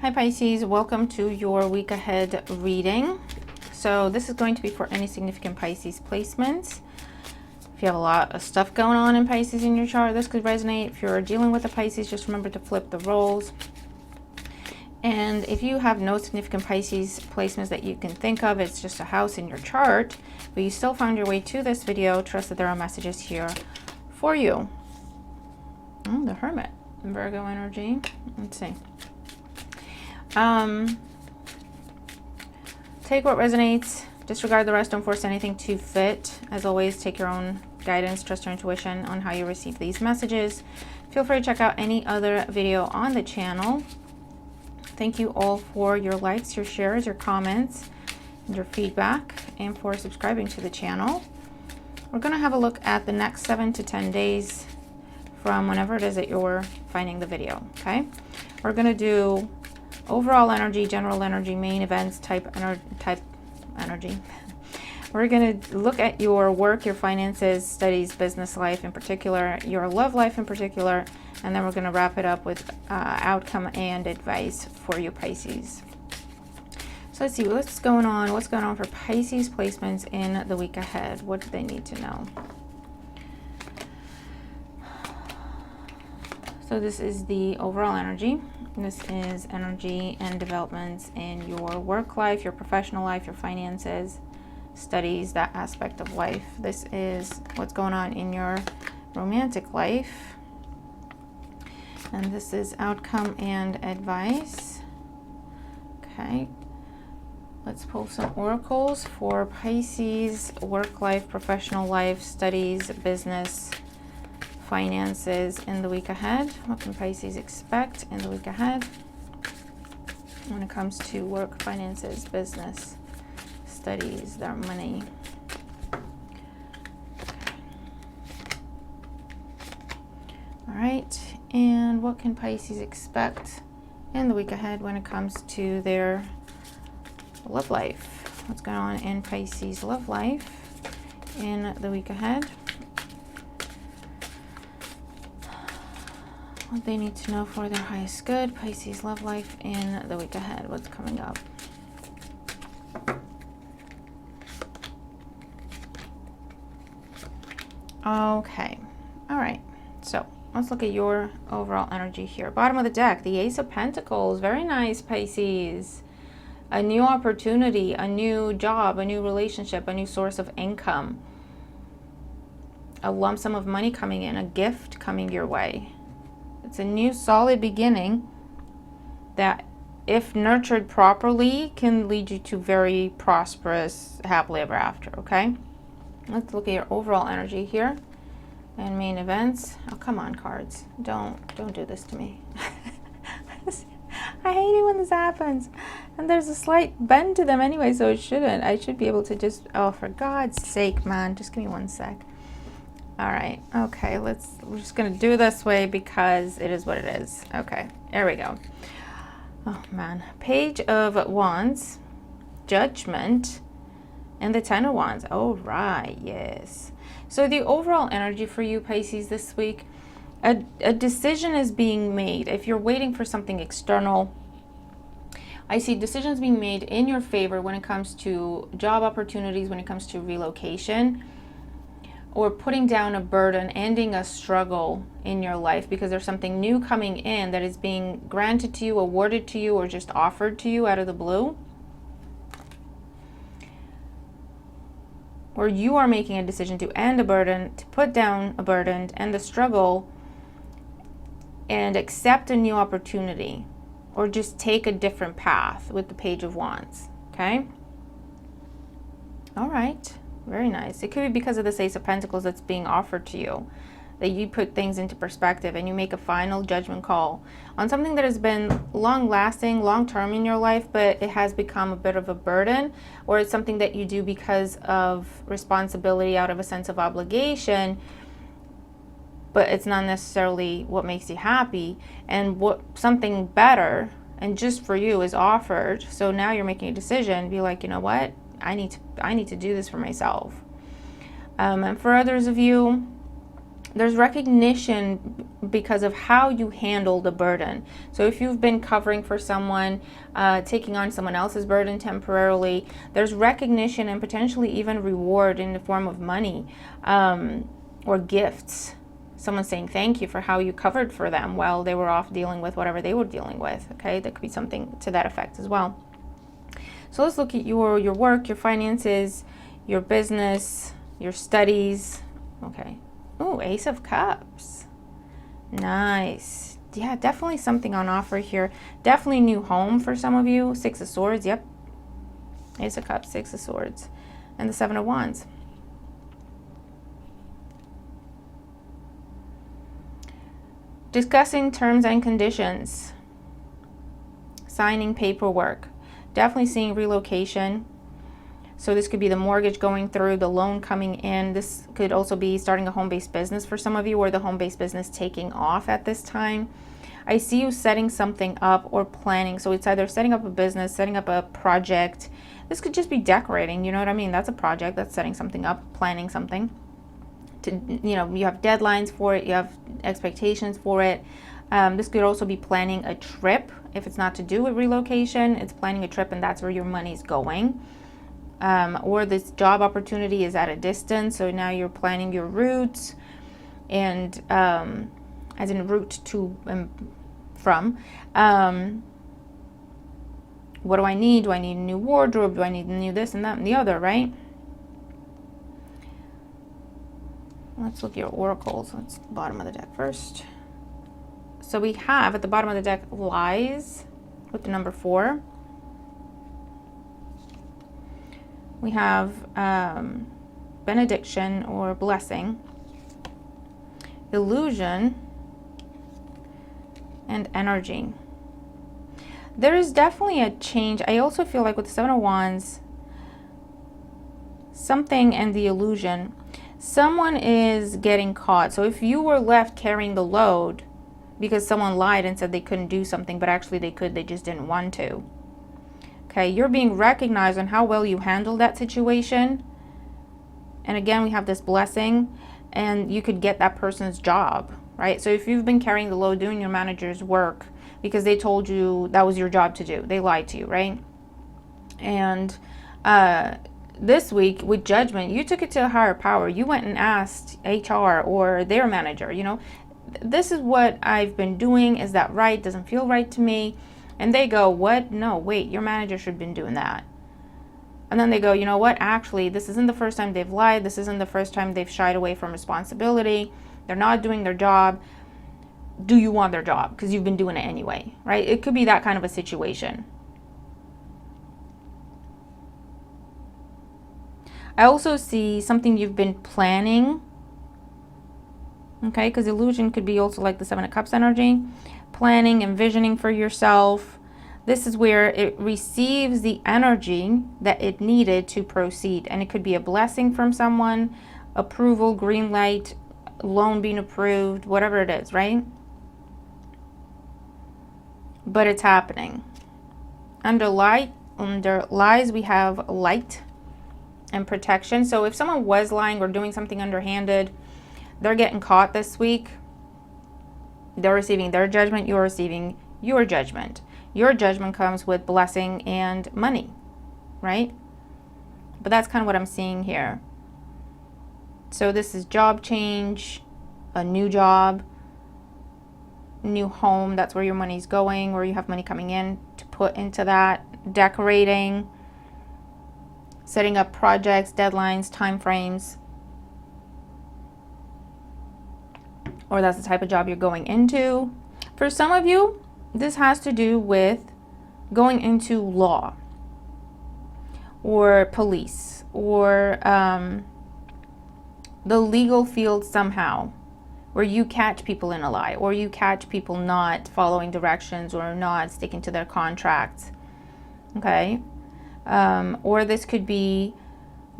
Hi Pisces, welcome to your week ahead reading. So this is going to be for any significant Pisces placements. If you have a lot of stuff going on in Pisces in your chart, this could resonate. If you're dealing with a Pisces, just remember to flip the roles. And if you have no significant Pisces placements that you can think of, it's just a house in your chart, but you still found your way to this video, trust that there are messages here for you. Oh, the Hermit, Virgo energy. Let's see. Take what resonates, disregard the rest, don't force anything to fit. As always, take your own guidance, trust your intuition on how you receive these messages. Feel free to check out any other video on the channel. Thank you all for your likes, your shares, your comments, and your feedback, and for subscribing to the channel. We're going to have a look at the next 7 to 10 days from whenever it is that you're finding the video, okay? We're going to do overall energy, general energy, main events, type energy. We're going to look at your work, your finances, studies, business life in particular, your love life in particular, and then we're going to wrap it up with outcome and advice for you Pisces. So let's see what's going on for Pisces placements in the week ahead. What do they need to know? So this is the overall energy. This is energy and developments in your work life, your professional life, your finances, studies, that aspect of life. This is what's going on in your romantic life. And this is outcome and advice. Okay. Let's pull some oracles for Pisces, work life, professional life, studies, business, finances in the week ahead. What can Pisces expect in the week ahead when it comes to work, finances, business, studies, their money? All right, and what can Pisces expect in the week ahead when it comes to their love life? What's going on in Pisces love life in the week ahead? What they need to know for their highest good, Pisces love life in the week ahead. What's coming up? Okay, all right, so let's look at your overall energy here. Bottom of the deck, the Ace of Pentacles. Very nice, Pisces. A new opportunity, a new job, a new relationship, a new source of income, a lump sum of money coming in, a gift coming your way. It's a new solid beginning that, if nurtured properly, can lead you to very prosperous, happily ever after, okay? Let's look at your overall energy here and main events. Oh, come on, cards. Don't do this to me. I hate it when this happens. And there's a slight bend to them anyway, so it shouldn't. I should be able to just, oh, for God's sake, man. Just give me one sec. All right, okay, we're just gonna do this way because it is what it is. Okay, there we go. Oh man, Page of Wands, Judgment, and the Ten of Wands. Oh, right, yes. So the overall energy for you, Pisces, this week, a decision is being made. If you're waiting for something external, I see decisions being made in your favor when it comes to job opportunities, when it comes to relocation, or putting down a burden, ending a struggle in your life because there's something new coming in that is being granted to you, awarded to you, or just offered to you out of the blue. Or you are making a decision to end a burden, to put down a burden, end the struggle, and accept a new opportunity, or just take a different path with the Page of Wands, okay? All right. Very nice. It could be because of this Ace of Pentacles that's being offered to you, that you put things into perspective and you make a final judgment call on something that has been long-lasting, long-term in your life, but it has become a bit of a burden, or it's something that you do because of responsibility, out of a sense of obligation, but it's not necessarily what makes you happy, and what something better and just for you is offered. So now you're making a decision, be like, you know what? I need to do this for myself. And for others of you, there's recognition because of how you handle the burden. So if you've been covering for someone, taking on someone else's burden temporarily, there's recognition and potentially even reward in the form of money, or gifts. Someone saying thank you for how you covered for them while they were off dealing with whatever they were dealing with. Okay, that could be something to that effect as well. So let's look at your work, your finances, your business, your studies. Okay. Oh, Ace of Cups. Nice. Yeah, definitely something on offer here. Definitely new home for some of you. Six of Swords. Yep. Ace of Cups, Six of Swords, and the Seven of Wands. Discussing terms and conditions. Signing paperwork. Definitely seeing relocation. So this could be the mortgage going through, the loan coming in. This could also be starting a home-based business for some of you, or the home-based business taking off at this time. I see you setting something up or planning. So it's either setting up a business, setting up a project. This could just be decorating, you know what I mean? That's a project, that's setting something up, planning something. You have deadlines for it, you have expectations for it. This could also be planning a trip. If it's not to do with relocation, it's planning a trip and that's where your money's going. Or this job opportunity is at a distance, so now you're planning your routes, and as in route to and from. What do I need? Do I need a new wardrobe? Do I need a new this and that and the other, right? Let's look at your oracles. Let's bottom of the deck first. So we have at the bottom of the deck lies with the number 4. We have benediction or blessing, illusion, and energy. There is definitely a change. I also feel like with the Seven of Wands, something and the illusion, someone is getting caught. So if you were left carrying the load because someone lied and said they couldn't do something, but actually they could, they just didn't want to. Okay, you're being recognized on how well you handled that situation. And again, we have this blessing, and you could get that person's job, right? So if you've been carrying the load doing your manager's work because they told you that was your job to do, they lied to you, right? And this week with judgment, you took it to a higher power. You went and asked HR or their manager, this is what I've been doing. Is that right? Doesn't feel right to me. And they go, what? No, wait, your manager should have been doing that. And then they go, you know what? Actually, this isn't the first time they've lied. This isn't the first time they've shied away from responsibility. They're not doing their job. Do you want their job? Because you've been doing it anyway, right? It could be that kind of a situation. I also see something you've been planning. Okay, because illusion could be also like the Seven of Cups energy. Planning, envisioning for yourself. This is where it receives the energy that it needed to proceed. And it could be a blessing from someone, approval, green light, loan being approved, whatever it is, right? But it's happening. Under lies, we have light and protection. So if someone was lying or doing something underhanded, they're getting caught this week. They're receiving their judgment. You're receiving your judgment. Your judgment comes with blessing and money, right? But that's kind of what I'm seeing here. So this is job change, a new job, new home. That's where your money's going, where you have money coming in to put into that. Decorating, setting up projects, deadlines, time frames. Or that's the type of job you're going into. For some of you, this has to do with going into law or police or the legal field somehow, where you catch people in a lie or you catch people not following directions or not sticking to their contracts. Okay? Or this could be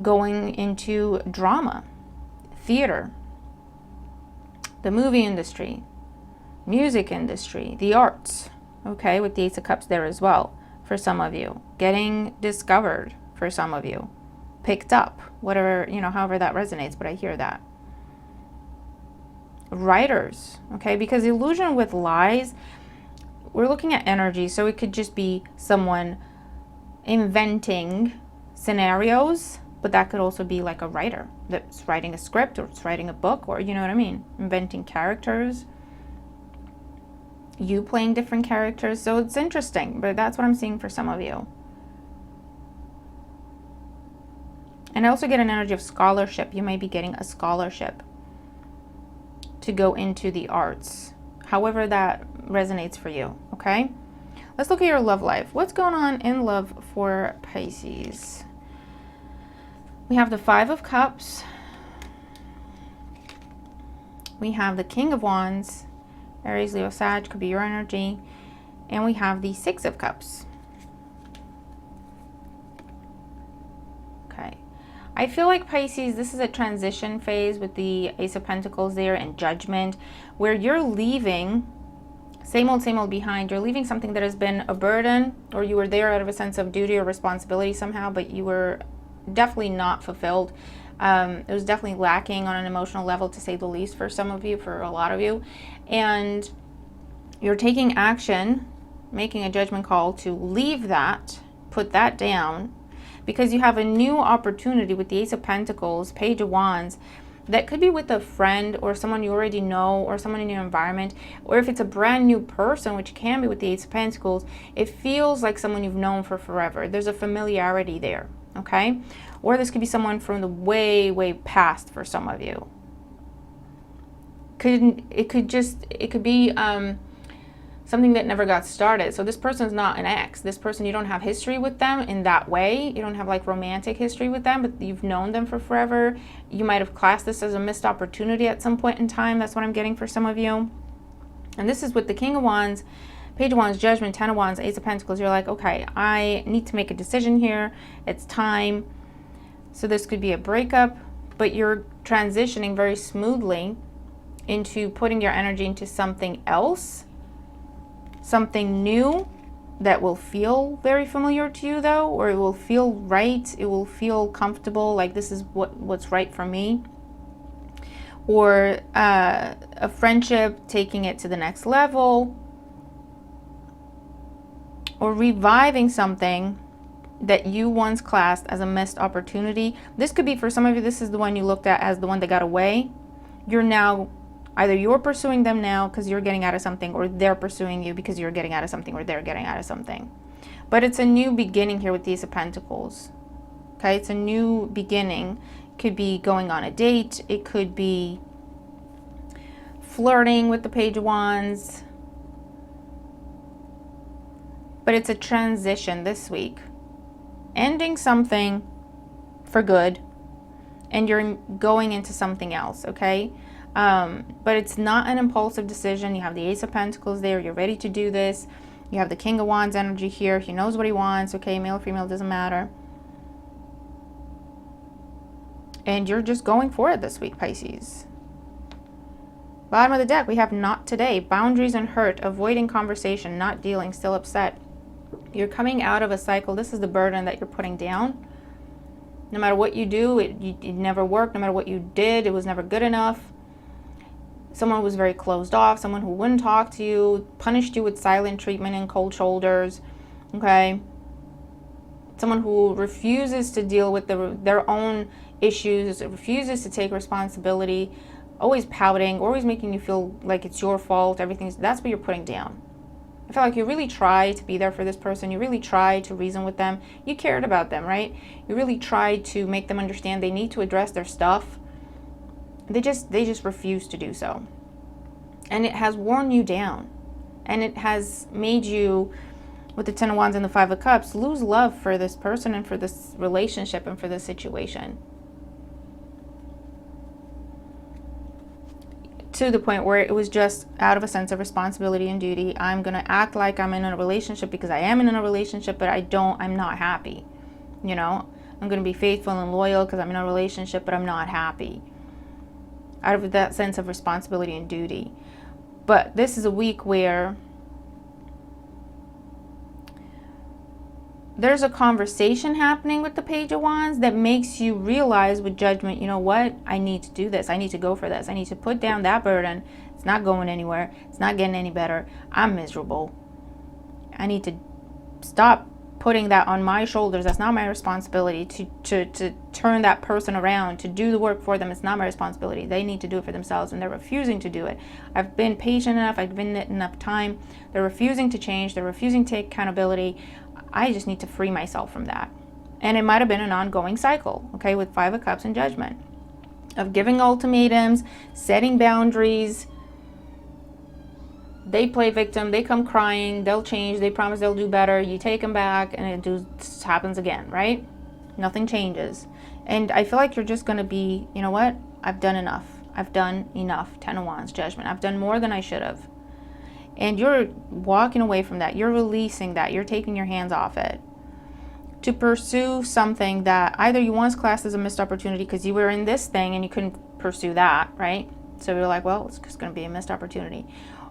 going into drama, theater, the movie industry, music industry, the arts, okay, with the Ace of Cups there as well for some of you. Getting discovered for some of you. Picked up, whatever, however that resonates, but I hear that. writers, okay? Because illusion with lies, we're looking at energy, so it could just be someone inventing scenarios, but that could also be like a writer that's writing a script, or it's writing a book, or you know what I mean, inventing characters, you playing different characters. So it's interesting, but that's what I'm seeing for some of you. And I also get an energy of scholarship. You may be getting a scholarship to go into the arts, however that resonates for you, okay? Let's look at your love life. What's going on in love for Pisces? We have the 5 of Cups. We have the King of Wands. Aries, Leo, Sag, could be your energy. And we have the 6 of Cups. Okay. I feel like Pisces, this is a transition phase with the Ace of Pentacles there and Judgment, where you're leaving same old behind. You're leaving something that has been a burden, or you were there out of a sense of duty or responsibility somehow, but you were definitely not fulfilled. It was definitely lacking on an emotional level, to say the least, for some of you, for a lot of you. And you're taking action, making a judgment call to leave that, put that down, because you have a new opportunity with the Ace of Pentacles, Page of Wands, that could be with a friend or someone you already know, or someone in your environment, or if it's a brand new person, which can be with the Ace of Pentacles, it feels like someone you've known for forever. There's a familiarity there, okay? Or this could be someone from the way past for some of you. It could be something that never got started. So this person's not an ex. This person, you don't have history with them in that way. You don't have like romantic history with them, but you've known them for forever. You might have classed this as a missed opportunity at some point in time. That's what I'm getting for some of you. And this is with the King of Wands, Page of Wands, Judgment, 10 of Wands, Ace of Pentacles. You're like, okay, I need to make a decision here. It's time. So this could be a breakup, but you're transitioning very smoothly into putting your energy into something else, something new that will feel very familiar to you though, or it will feel right, it will feel comfortable, like this is what's right for me. Or a friendship, taking it to the next level, or reviving something that you once classed as a missed opportunity. This could be, for some of you, this is the one you looked at as the one that got away. You're now, either you're pursuing them now because you're getting out of something, or they're pursuing you because you're getting out of something, or they're getting out of something. But it's a new beginning here with the Ace of Pentacles. Okay, it's a new beginning. It could be going on a date. It could be flirting with the Page of Wands. But it's a transition this week. Ending something for good, and you're going into something else, okay? But it's not an impulsive decision. You have the Ace of Pentacles there. You're ready to do this. You have the King of Wands energy here. He knows what he wants, okay? Male or female, doesn't matter. And you're just going for it this week, Pisces. Bottom of the deck, we have not today. Boundaries and hurt. Avoiding conversation. Not dealing. Still upset. You're coming out of a cycle. This is the burden that you're putting down. No matter what you do, it never worked. No matter what you did, it was never good enough. Someone who was very closed off, someone who wouldn't talk to you, punished you with silent treatment and cold shoulders, okay? Someone who refuses to deal with their own issues, refuses to take responsibility, always pouting, always making you feel like it's your fault, that's what you're putting down. I feel like you really tried to be there for this person. You really tried to reason with them. You cared about them, right? You really tried to make them understand they need to address their stuff. They just refuse to do so. And it has worn you down. And it has made you, with the 10 of Wands and the 5 of Cups, lose love for this person and for this relationship and for this situation. To the point where it was just out of a sense of responsibility and duty. I'm going to act like I'm in a relationship because I am in a relationship, but I'm not happy. You know, I'm going to be faithful and loyal because I'm in a relationship, but I'm not happy. Out of that sense of responsibility and duty. But this is a week where there's a conversation happening with the Page of Wands that makes you realize with Judgment, you know what? I need to do this. I need to go for this. I need to put down that burden. It's not going anywhere. It's not getting any better. I'm miserable. I need to stop putting that on my shoulders. That's not my responsibility to turn that person around, to do the work for them. It's not my responsibility. They need to do it for themselves, and they're refusing to do it. I've been patient enough. I've given it enough time. They're refusing to change. They're refusing to take accountability. I just need to free myself from that. And it might have been an ongoing cycle, okay, with Five of Cups and Judgment, of giving ultimatums, setting boundaries. They play victim, they come crying, they'll change, they promise they'll do better, you take them back, and it just happens again, right? Nothing changes. And I feel like you're just going to be, you know what? I've done enough. I've done enough. Ten of Wands, Judgment. I've done more than I should have. And you're walking away from that. You're releasing that. You're taking your hands off it to pursue something that either you once classed as a missed opportunity because you were in this thing and you couldn't pursue that, right? So you're like, well, it's just going to be a missed opportunity.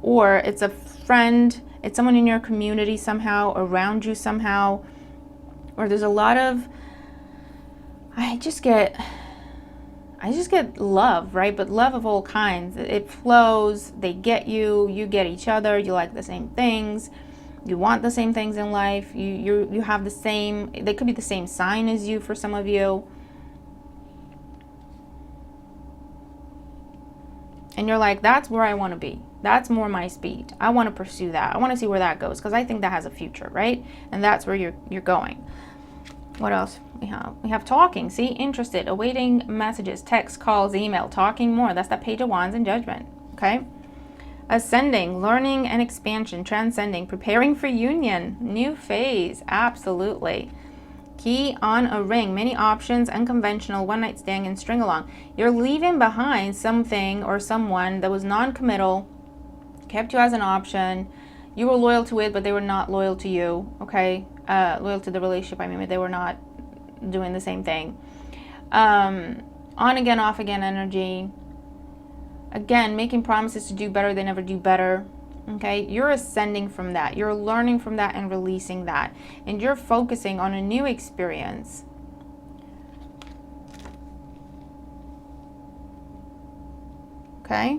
Or it's a friend, it's someone in your community somehow, around you somehow, or there's a lot of, I just get love, right? But love of all kinds. It flows, they get you, you get each other, you like the same things, you want the same things in life, you have the same, they could be the same sign as you for some of you. And you're like, that's where I want to be. That's more my speed. I want to pursue that. I want to see where that goes because I think that has a future, right? And that's where you're going. What else we have? We have talking. See, interested, awaiting messages, text, calls, email, talking more. That's the Page of Wands and Judgment. Okay. Ascending, learning and expansion, transcending, preparing for union, new phase. Absolutely. Key on a ring, many options, unconventional, one night stand and string along. You're leaving behind something or someone that was non-committal, kept you as an option. You were loyal to it, but they were not loyal to you, okay? Loyal to the relationship, I mean, but they were not doing the same thing. On again, off again energy. Again, making promises to do better, they never do better. Okay, you're ascending from that. You're learning from that and releasing that. And you're focusing on a new experience. Okay.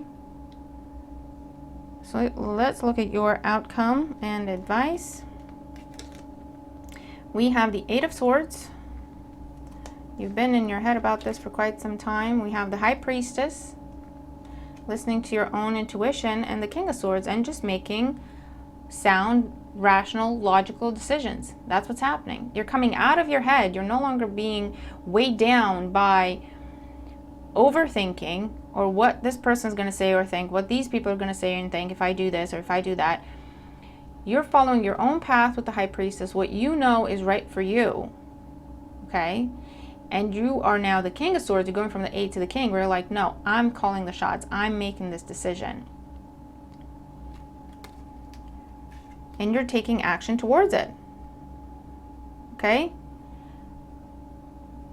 So let's look at your outcome and advice. We have the Eight of Swords. You've been in your head about this for quite some time. We have the High Priestess, listening to your own intuition, and the King of Swords, and just making sound, rational, logical decisions. That's what's happening. You're coming out of your head. You're no longer being weighed down by overthinking or what this person's going to say or think, what these people are going to say and think if I do this or if I do that. You're following your own path with the High Priestess, what you know is right for you. Okay? And you are now the King of Swords. You're going from the Eight to the King, where you're like, no, I'm calling the shots. I'm making this decision. And you're taking action towards it. Okay?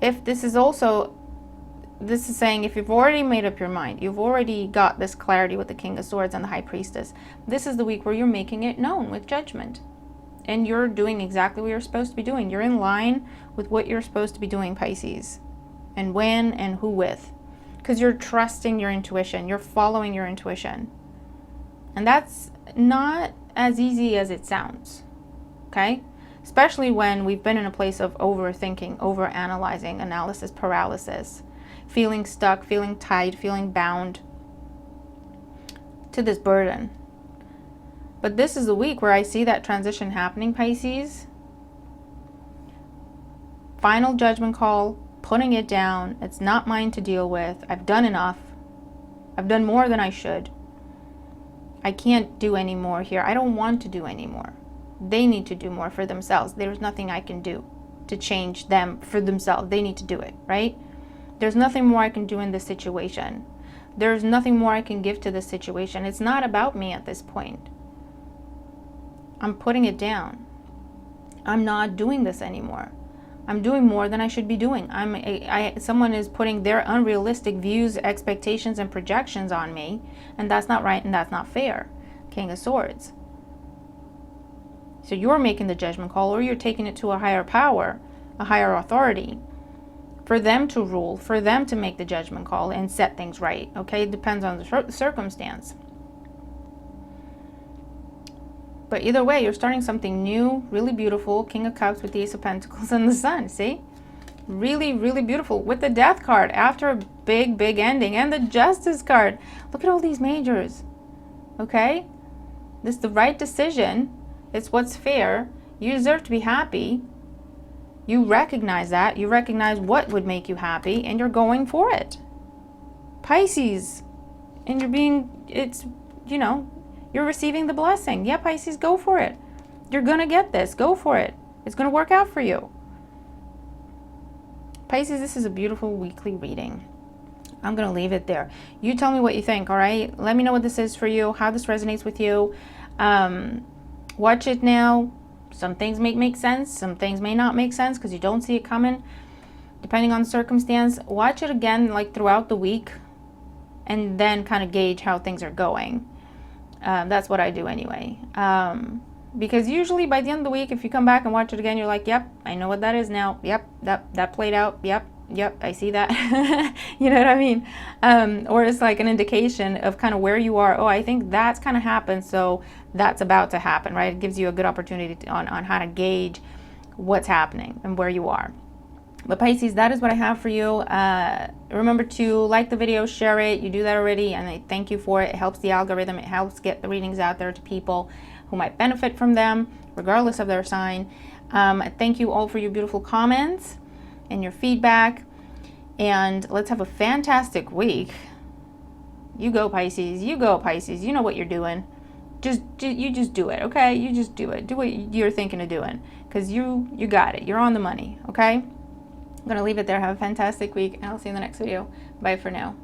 If this is also, this is saying if you've already made up your mind, you've already got this clarity with the King of Swords and the High Priestess, this is the week where you're making it known with Judgment. And you're doing exactly what you're supposed to be doing. You're in line with what you're supposed to be doing, Pisces. And when and who with. Because you're trusting your intuition. You're following your intuition. And that's not as easy as it sounds. Okay? Especially when we've been in a place of overthinking, overanalyzing, analysis paralysis. Feeling stuck, feeling tied, feeling bound to this burden. But this is the week where I see that transition happening, Pisces. Final judgment call, putting it down. It's not mine to deal with. I've done enough. I've done more than I should. I can't do any more here. I don't want to do any more. They need to do more for themselves. There's nothing I can do to change them for themselves. They need to do it, right? There's nothing more I can do in this situation. There's nothing more I can give to this situation. It's not about me at this point. I'm putting it down. I'm not doing this anymore. I'm doing more than I should be doing. Someone is putting their unrealistic views, expectations, and projections on me, and that's not right and that's not fair. King of Swords. So you're making the judgment call, or you're taking it to a higher power, a higher authority, for them to rule, for them to make the judgment call and set things right. Okay, it depends on the circumstance. But either way, you're starting something new, really beautiful. King of Cups with the Ace of Pentacles and the Sun. See? Really, really beautiful. With the Death card after a big, big ending. And the Justice card. Look at all these majors. Okay? This is the right decision. It's what's fair. You deserve to be happy. You recognize that. You recognize what would make you happy. And you're going for it. Pisces. And you're being, it's, you know, you're receiving the blessing. Yeah, Pisces, go for it. You're going to get this. Go for it. It's going to work out for you. Pisces, this is a beautiful weekly reading. I'm going to leave it there. You tell me what you think, all right? Let me know what this is for you, how this resonates with you. Watch it now. Some things may make sense. Some things may not make sense because you don't see it coming, depending on the circumstance. Watch it again, like throughout the week, and then kind of gauge how things are going. That's what I do anyway. Because usually by the end of the week, if you come back and watch it again, you're like, yep, I know what that is now. Yep, that played out. Yep, I see that. You know what I mean? Or it's like an indication of kind of where you are. Oh, I think that's kind of happened, so that's about to happen, right? It gives you a good opportunity on how to gauge what's happening and where you are. But Pisces, that is what I have for you. Remember to like the video, share it. You do that already, and I thank you for it. It helps the algorithm. It helps get the readings out there to people who might benefit from them, regardless of their sign. Thank you all for your beautiful comments and your feedback. And let's have a fantastic week. You go, Pisces. You go, Pisces. You know what you're doing. You just do it, okay? You just do it. Do what you're thinking of doing, because you got it. You're on the money, okay? I'm going to leave it there. Have a fantastic week, and I'll see you in the next video. Bye for now.